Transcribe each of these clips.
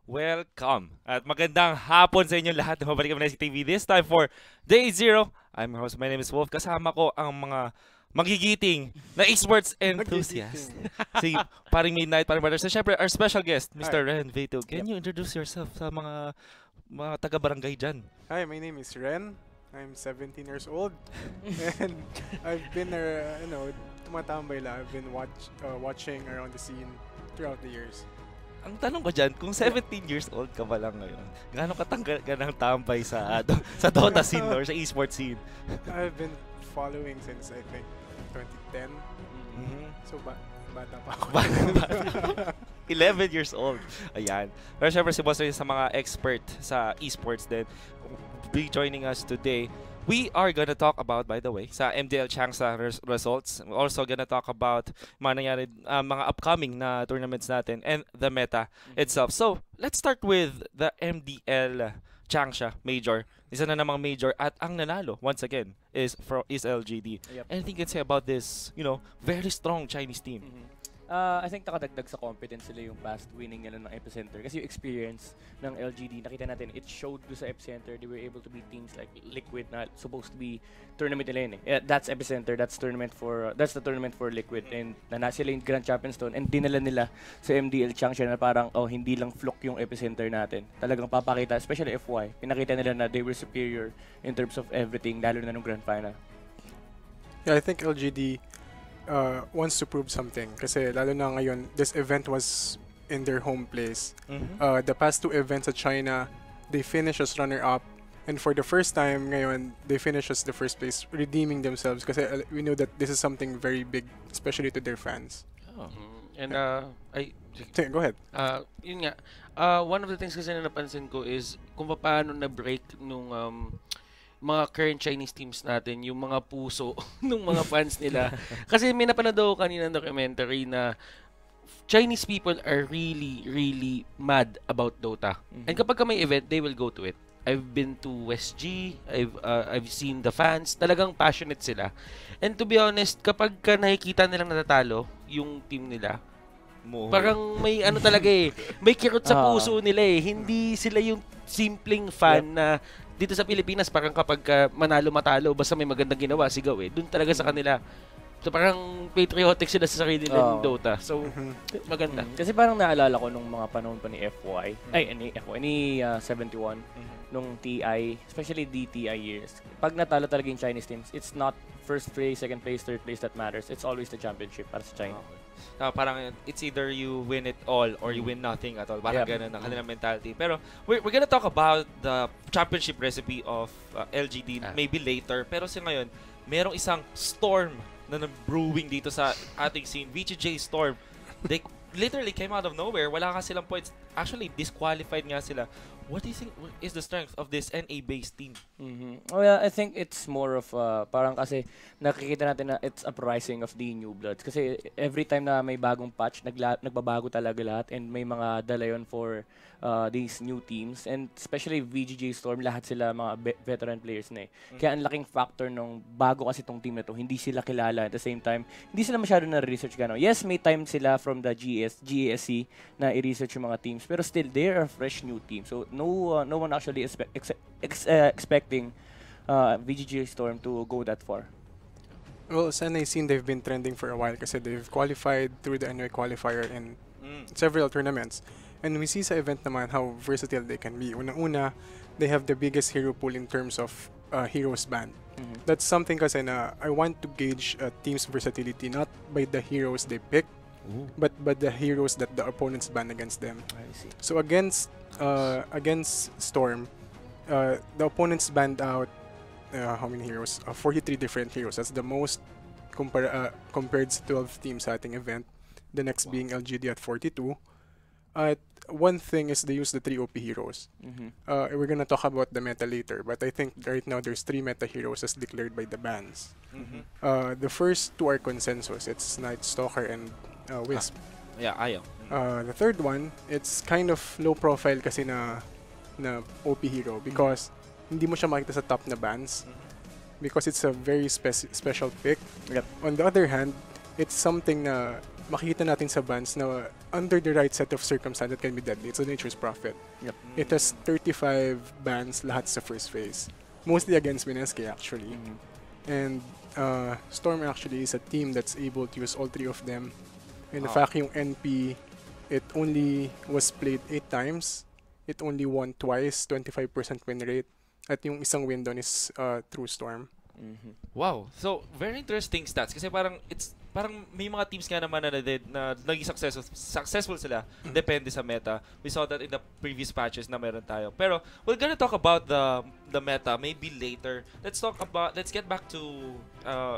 Welcome at magandang hapon sa inyo lahat. Mabalik kami na si TV this time for Day Zero. I'm your host, my name is Wolf. Kasama ko ang mga magigiting na esports enthusiast. Magigiting. Si paring Midnight, paring Brothers. And syempre, our special guest, Mr. Hi. Ren Vito. Can you introduce yourself sa mga taga-barangay dyan? Hi, my name is Ren. I'm 17 years old, and I've been, tumatambay lang. I've been watching around the scene throughout the years. Ang tanong ko dyan, kung 17 years old ka pa lang ngayon, gaano katanggal ka ng tambay sa, sa Dota scene or sa esports scene? I've been following since I think 2010. Mhm. So bata pa ako. Bata. 11 years old. Ayan. Pero syempre si Boss Ray sa mga expert sa esports din be joining us today. We are gonna talk about, by the way, sa MDL Changsa results. We're also gonna talk about mga nangyari, mga upcoming na tournaments natin and the meta itself. So, let's start with the MDL Changsha Major. Isa na namang major at ang nanalo, once again, is LGD. Yep. Anything you can say about this, very strong Chinese team? I think nakadagdag sa confidence sila yung past winning nila ng Epicenter. Kasi yung experience ng LGD, nakita natin, it showed do sa Epicenter. They were able to beat teams like Liquid na supposed to be tournament nila yun eh. That's Epicenter, that's the tournament for Liquid. And sila yung Grand Champions doon. And dinala nila sa MDL Changsha na parang, hindi lang fluke yung Epicenter natin. Talagang papakita, especially FY, pinakita nila na they were superior in terms of everything, lalo na nung Grand Final. Yeah, I think LGD wants to prove something. Kasi lalo na ngayon, this event was in their home place. The past two events at China, they finished as runner-up. And for the first time ngayon, they finished as the first place, redeeming themselves. Kasi we know that this is something very big, especially to their fans. Oh. And Sige, go ahead. yun nga, one of the things kasi na napansin ko is kung paano na-break nung mga current Chinese teams natin, yung mga puso ng mga fans nila. Kasi may napanood ako kanina ng documentary na Chinese people are really, really mad about Dota. And kapag ka may event, they will go to it. I've been to WestG, I've seen the fans, talagang passionate sila. And to be honest, kapag ka nakikita nilang natatalo yung team nila, parang may ano talaga eh, may kirot sa puso nila eh. Hindi sila yung simpleng fan na dito sa Pilipinas parang kapag manalo-matalo basta may magandang ginawa, sigaw eh. Doon talaga sa kanila. So parang patriotic sila sa sarili nila ng Dota. So maganda. Kasi parang naalala ko nung mga panahon pa ni FY, ni 71, nung TI, especially DTI years. Pag natalo talaga yung Chinese teams, it's not first place, second place, third place that matters. It's always the championship para sa China. Parang it's either you win it all or you win nothing at all. Parang ganun ang kanilang mentality. Pero we're gonna talk about the championship recipe of LGD maybe later. Pero sa ngayon, merong isang storm na brewing dito sa ating scene. VGJ Storm. They literally came out of nowhere. Wala ka silang points. Actually, disqualified nga sila. What do you think is the strength of this NA-based team? Oh yeah, I think it's more of parang kasi nakikita natin na it's uprising of the new bloods. Kasi every time na may bagong patch, nagbabago talaga lahat and may mga dala yun for these new teams. And especially VGJ Storm, lahat sila mga veteran players na eh. Kaya ang laking factor nung bago kasi tong team na to, hindi sila kilala at the same time, hindi sila masyado na-research gano'n. Yes, may time sila from the GASC na i-research yung mga teams, pero still, they're a fresh new team. So, no one actually expecting VGG Storm to go that far. Well, sa NA scene, they've been trending for a while kasi they've qualified through the NA qualifier in several tournaments. And we see sa event naman how versatile they can be. Unang-una, they have the biggest hero pool in terms of heroes banned. That's something kasi na I want to gauge a team's versatility not by the heroes they pick, but the heroes that the opponents ban against them. I see. So against Storm, the opponents banned out how many heroes? 43 different heroes. That's the most compared to 12 teams sa ating event. The next being LGD at 42. One thing is they use the 3 OP heroes. We're gonna talk about the meta later, but I think right now there's 3 meta heroes as declared by the bans. The first 2 are consensus. It's Night Stalker and Wisp. Yeah, ayaw. The third one, it's kind of low profile kasi na OP hero because hindi mo siya makita sa top na bans because it's a very special pick. Yep. On the other hand, it's something na makikita natin sa bans na under the right set of circumstances can be deadly. It's a Nature's Prophet. Yep. It has 35 bans lahat sa first phase. Mostly against Mineske actually. And Storm actually is a team that's able to use all three of them. And the fact yung NP, it only was played 8 times. It only won twice, 25% win rate. At yung isang win doon is through Storm. Wow. So, very interesting stats kasi parang may mga teams nga naman na naging successful sila depende sa meta. We saw that in the previous patches na meron tayo. Pero we're gonna talk about the meta maybe later. Let's get back to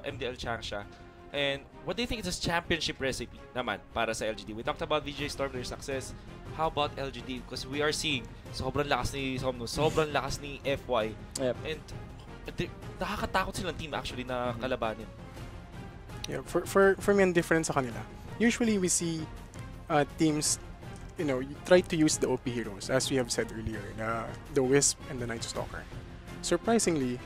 MDL Changsha. And what do you think is this championship recipe naman para sa LGD? We talked about VJ Storm, their success. How about LGD? Because we are seeing sobrang lakas ni Somnus, sobrang lakas ni FY. Yep. And nakakatakot silang team actually na kalabanin. Yeah, for me, ang difference sa kanila. Usually we see teams, you try to use the OP heroes, as we have said earlier, the Wisp and the Night Stalker. Surprisingly,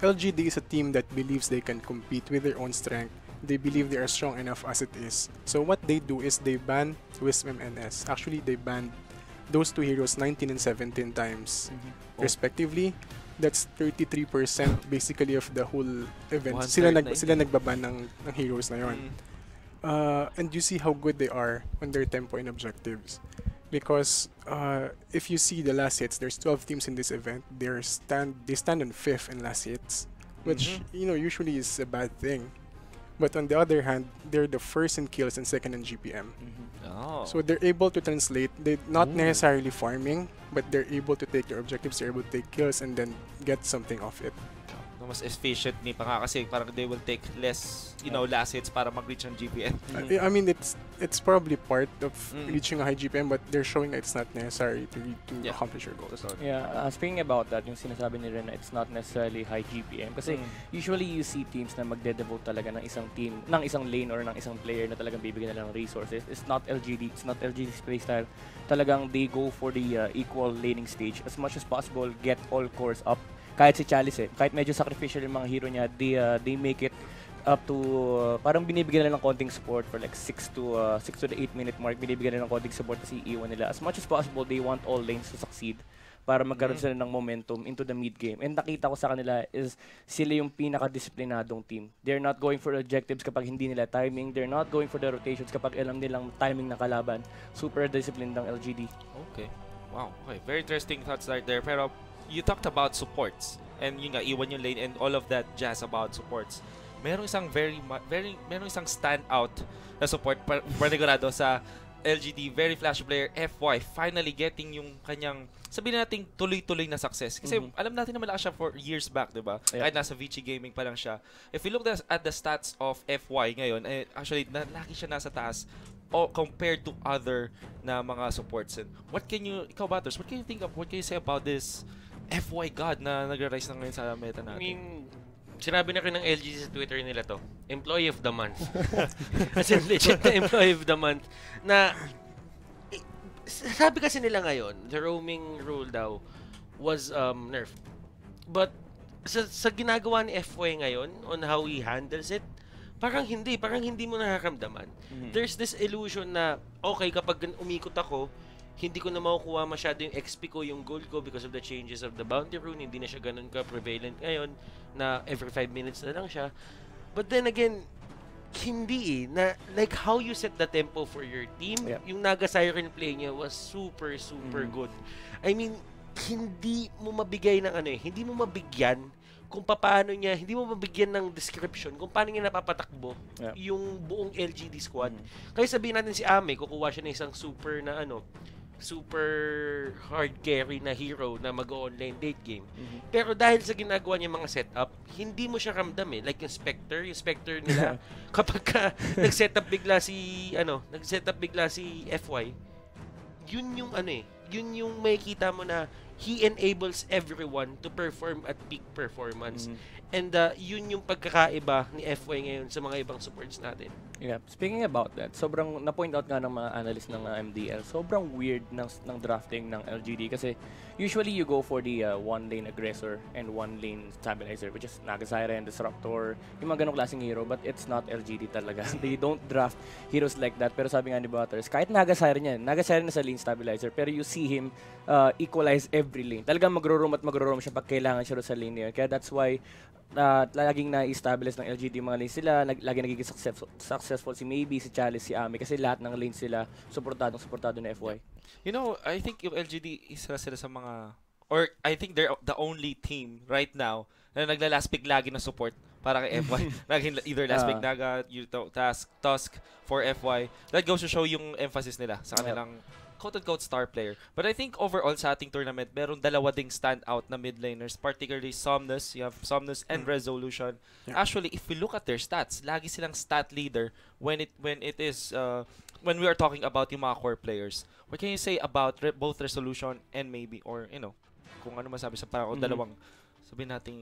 LGD is a team that believes they can compete with their own strength. They believe they are strong enough as it is. So what they do is they ban Wisp and NS. Actually, they banned those two heroes 19 and 17 times respectively. That's 33% basically of the whole event. Sila nagbaban ng heroes na yon. And you see how good they are on their tempo and objectives. Because if you see the last hits, there's 12 teams in this event. They stand on 5th in last hits, which usually is a bad thing. But on the other hand, they're the first in kills and second in GPM. Oh. So they're able to translate. They're not necessarily farming, but they're able to take their objectives, they're able to take kills and then get something off it. Mas efficient ni pa nga kasi parang they will take less, last hits para mag-reach ang GPM. I mean, it's probably part of reaching a high GPM, but they're showing that it's not necessary to accomplish your goals. Yeah, speaking about that, yung sinasabi ni Ren na it's not necessarily high GPM kasi usually you see teams na magde-devote talaga ng isang team, ng isang lane or ng isang player na talagang bibigyan nila ng resources. It's not LGD, it's not LGD's playstyle. Talagang they go for the equal laning stage as much as possible, get all cores up. Kahit si Chalice, kahit medyo sacrificial yung mga hero niya, they make it up to parang binibigyan nila ng konting support for like 6 to the 8 minute mark, binibigyan nila ng konting support kasi iiwan nila. As much as possible, they want all lanes to succeed para magkaroon sila ng momentum into the mid game. And nakita ko sa kanila is sila yung pinaka-disiplinadong team. They're not going for objectives kapag hindi nila timing. They're not going for the rotations kapag alam nilang timing ng kalaban. Super disciplined ng LGD. Okay. Wow. Okay. Very interesting thoughts right there. Pero you talked about supports and yun nga, iwan yung lane and all of that jazz about supports. Merong isang merong isang standout na support panigurado sa LGD, very flashy player, FY, finally getting yung kanyang, sabihin natin, tuloy-tuloy na success. Kasi alam natin na malakas siya for years back, diba? Yeah. Kahit nasa Vici Gaming pa lang siya. If you look at the stats of FY ngayon, actually, laki siya nasa taas compared to other na mga supports. And ikaw Batters, what can you say about this FY God na nag-rise na ngayon sa meta natin? I mean, sinabi na rin ng LG sa Twitter nila to, Employee of the Month. As in, legit na Employee of the Month. Na, sabi kasi nila ngayon, the roaming rule daw was nerfed. But, sa ginagawa ni FY ngayon, on how he handles it, parang hindi mo nakakamdaman. There's this illusion na, okay, kapag umikot ako, hindi ko na makukuha masyado yung XP ko, yung gold ko because of the changes of the bounty rune. Hindi na siya ganun ka-prevalent ngayon na every 5 minutes na lang siya. But then again, hindi na like how you set the tempo for your team, yung Naga Siren play niya was super good. I mean, hindi mo mabigyan kung paano niya, hindi mo mabigyan ng description kung paano niya napapatakbo yung buong LGD squad. Kaya sabihin natin si Ame, kukuha siya ng isang super hard carry na hero na mag-online late game. Pero dahil sa ginagawa niya mga setup, hindi mo siya ramdam eh. Like yung Spectre nila, kapag nag-setup bigla si FY, yun yung makikita mo na he enables everyone to perform at peak performance. Mhm. And yun yung pagkakaiba ni FY ngayon sa mga ibang supports natin. Yeah. Speaking about that, sobrang na-point out nga ng mga analyst ng MDL, sobrang weird ng drafting ng LGD kasi usually you go for the one lane aggressor and one lane stabilizer, which is Naga Siren, Disruptor, yung mga ganong klaseng hero, but it's not LGD talaga. They don't draft heroes like that. Pero sabi nga ni Butters, kahit Naga Siren yan, Naga Siren na sa lane stabilizer, pero you see him equalize every lane. Talagang magro-roam siya pag kailangan siya sa lane niya. Kaya that's why laging na-establish ng LGD mga lanes sila, lagi nagiging successful si Maybe, si Chalice, si Ami, kasi lahat ng lanes sila suportado na FY. You know, I think yung LGD isa sila sa mga, or I think they're the only team right now na nagla-last pick lagi na support para kay FY. Laging either last pick Naga, Tusk for FY. That goes to show yung emphasis nila sa kanilang quote-unquote star player. But I think overall sa ating tournament, meron dalawa ding standout na mid laners, particularly Somnus. You have Somnus and Resolution. Yeah. Actually, if we look at their stats, lagi silang stat leader when when we are talking about yung mga core players. What can you say about both Resolution and Maybe, or kung ano masabi sa parang dalawang sabihin nating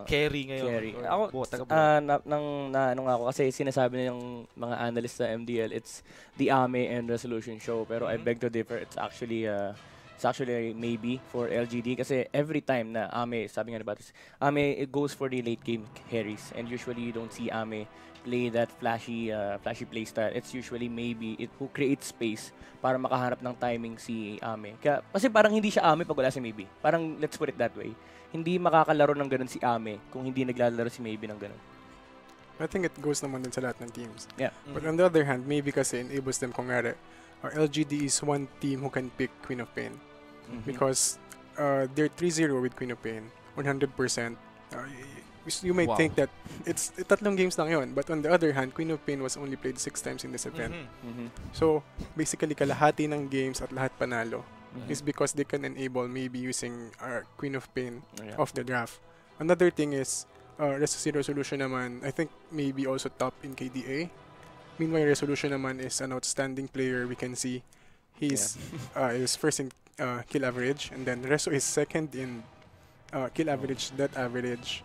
carry ngayon. Carry. Or Ako, taga-buo. ano nga ako, kasi sinasabi ng mga analyst sa MDL, it's the AME and Resolution show. Pero I beg to differ. It's actually Maybe for LGD kasi every time na AME, sabi nga ni Batis, AME, it goes for the late game carries. And usually you don't see AME play that flashy play style. It's usually Maybe who creates space para makahanap ng timing si AME. Kasi parang hindi siya AME pag wala si Maybe. Parang let's put it that way. Hindi makakalaro ng ganun si AME kung hindi naglalaro si Maybe ng ganun. I think it goes naman din sa lahat ng teams. Yeah. But on the other hand, maybe kasi enables them kung ngari, LGD is one team who can pick Queen of Pain. Because they're 3-0 with Queen of Pain, 100%. You may think that it's tatlong games lang yun. But on the other hand, Queen of Pain was only played 6 times in this event. So, basically, kalahati ng games at lahat panalo is because they can enable maybe using Queen of Pain off the draft. Another thing is, Resolution naman, I think maybe also top in KDA. Meanwhile, Resolution naman is an outstanding player. We can see he's first in kill average, and then Reso is second in kill average, death average.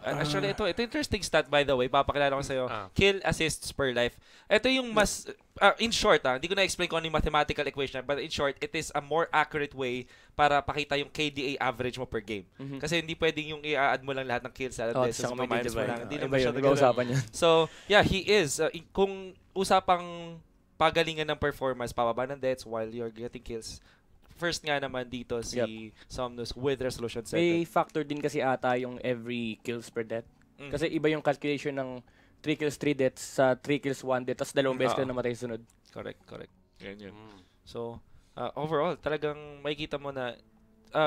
Actually, ito interesting stat, by the way. Papakilala ko sa'yo. Kill assists per life. Ito yung mas, in short, hindi ko na-explain kung ano yung mathematical equation, but in short, it is a more accurate way para pakita yung KDA average mo per game. Kasi hindi pwedeng yung i-add mo lang lahat ng kills sa minus mo lang. Hindi naman siya nag-uusapan yan. So, yeah, he is. Kung usapang pagalingan ng performance, pababa ng deaths while you're getting kills, first nga naman dito si Somnus with Resolution 7. May factor din kasi ata yung every kills per death. Kasi iba yung calculation ng 3 kills, 3 deaths sa 3 kills, 1 death, tapos 2 beses ka namatay sunod. Correct. Ganyan. So, overall, talagang makikita mo na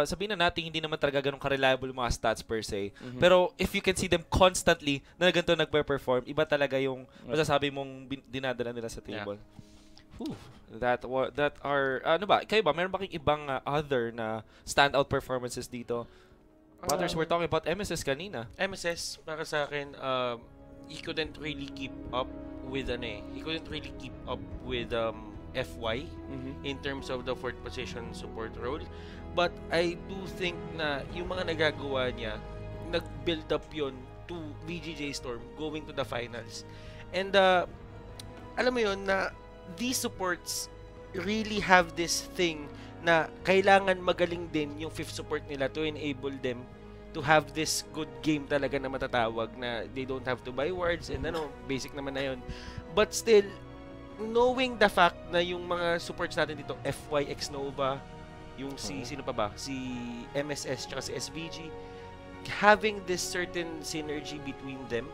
sabihin na natin hindi naman talaga ganun ka-reliable mga stats per se. Pero if you can see them constantly na ganito nagpe-perform, iba talaga yung masasabi mong dinadala nila sa table. That are ano ba? Kayo ba meron ba kayong ibang other na standout performances dito? Others we're talking about MSS kanina. MSS para sa akin he couldn't really keep up with FY in terms of the fourth position support role. But I do think na yung mga nagagawa niya nag-build up yon to VGJ Storm going to the finals. And alam mo yon na these supports really have this thing na kailangan magaling din yung fifth support nila to enable them to have this good game talaga na matatawag na they don't have to buy wards and basic naman na yun. But still, knowing the fact na yung mga supports natin dito, FY, Xnova, yung sino pa ba? Si MSS tsaka si SVG, having this certain synergy between them,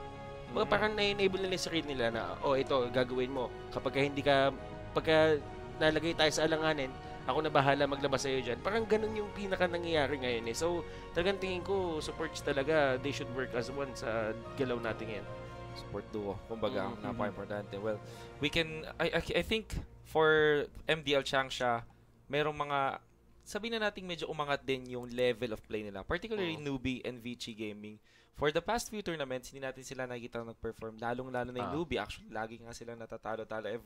mga parang na-enable nila yung sarili nila na, ito, gagawin mo. Pagka nalagay tayo sa alanganin, ako na bahala maglabas sa'yo dyan. Parang ganun yung pinaka nangyayari ngayon eh. So, talagang tingin ko, supports talaga, they should work as one sa galaw natin ngayon. Support duo. Kumbaga, napaka-importante. Well, we can, I think, for MDL Changsha, merong mga, sabihin na natin medyo umangat din yung level of play nila. Particularly Newbie and Vici Gaming. For the past few tournaments, hindi natin sila nakikita nag-perform. Lalong-lalo na yung Newbie. Actually, lagi nga sila natatalo-talo.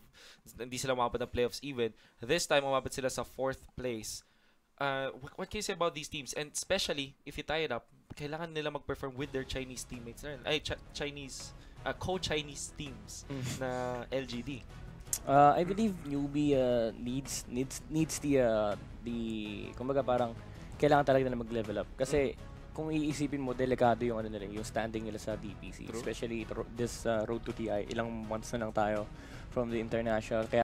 Hindi sila umabot ng playoffs even. This time, umabot sila sa 4th place. what can you say about these teams? And especially, if you tie it up, kailangan nila mag-perform with their Chinese teammates na rin. Ay, Chinese, co-Chinese teams na LGD. I believe newbie needs the kumbaga parang kailangan talaga nila mag-level up kasi kung iisipin mo delikado yung ano nila yung standing nila sa DPC, True. especially this road to TI, ilang months na lang tayo from the international kaya